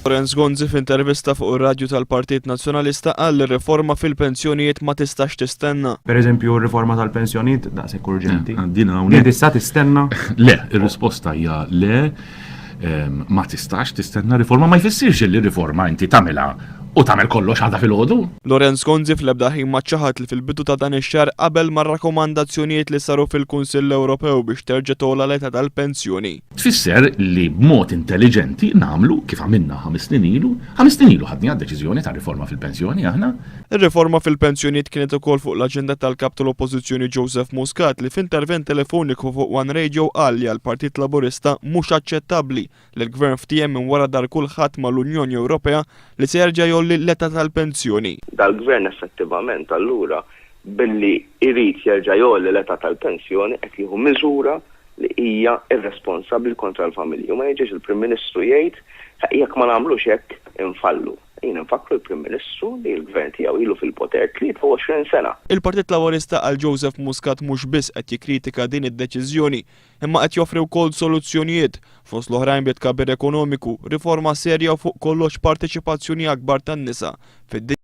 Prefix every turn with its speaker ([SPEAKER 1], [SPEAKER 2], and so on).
[SPEAKER 1] Lorenz Gonzi f'intervista fuq ir-radju tal-Partit Nazzjonalista qal li riforma fil-pensjonijiet ma tistax tistenna.
[SPEAKER 2] Pereżempju r-riforma tal-pensjonijiet daqshekk urġenti.
[SPEAKER 3] Din
[SPEAKER 2] Tista' tistenna?
[SPEAKER 3] Le, ir-risposta hija le, ma tistax tistenna riforma, ma jfissirx li riforma inti tagħmilha u tagħmel kollox għadha fil-ħodu.
[SPEAKER 1] Lorenz Gonzi fl-ebda ħin maċċaħat li fil-bidu ta' dan ix-xahar qabel mar-rakkomandazzjonijiet li saru fil-Kunsill Ewropew biex terġa' togħla l-età tal-pensjoni.
[SPEAKER 3] Tfisser li b'mod intelligenti nagħmlu kif għamilna 5 snin ilu ħadni deċiżjoni ta' riforma fil-pensjoni aħna.
[SPEAKER 1] Ir-riforma fil-pensjonijiet kienet ukoll fuq l-aġenda tal-kap tal-Oppożizzjoni Joseph Muscat li f'intervent telefoniku fuq One Radio qal li għall-Partit Laburista mhux aċċettabbli li l-Gvern ftehim minn wara dar kulħadd mal-Unjoni Ewropea li se jerġa' jolli l-età tal-pensjoni.
[SPEAKER 4] Dal-Gvern effettivament allura billi irid jerġa' jolli l-età tal-pensjoni qed jieħu miżura li hija irresponsabbli kontra l-familji. U ma jiġix il-Prim Ministru jgħid jekk ma nagħmlux hekk infallu. Jien infakru l-Prim Ministru li l-Gvern tiegħu ilu fil-poter 23 sena.
[SPEAKER 1] Il-Partit Laburista għal Joseph Muscat mhux biss qed jikkritika din id-deċiżjoni, imma qed joffri wkoll soluzzjonijiet fost l-oħrajn bit tkabbir ekonomiku, riforma serja u fuq kollox parteċipazzjoni akbar tan-nisa fid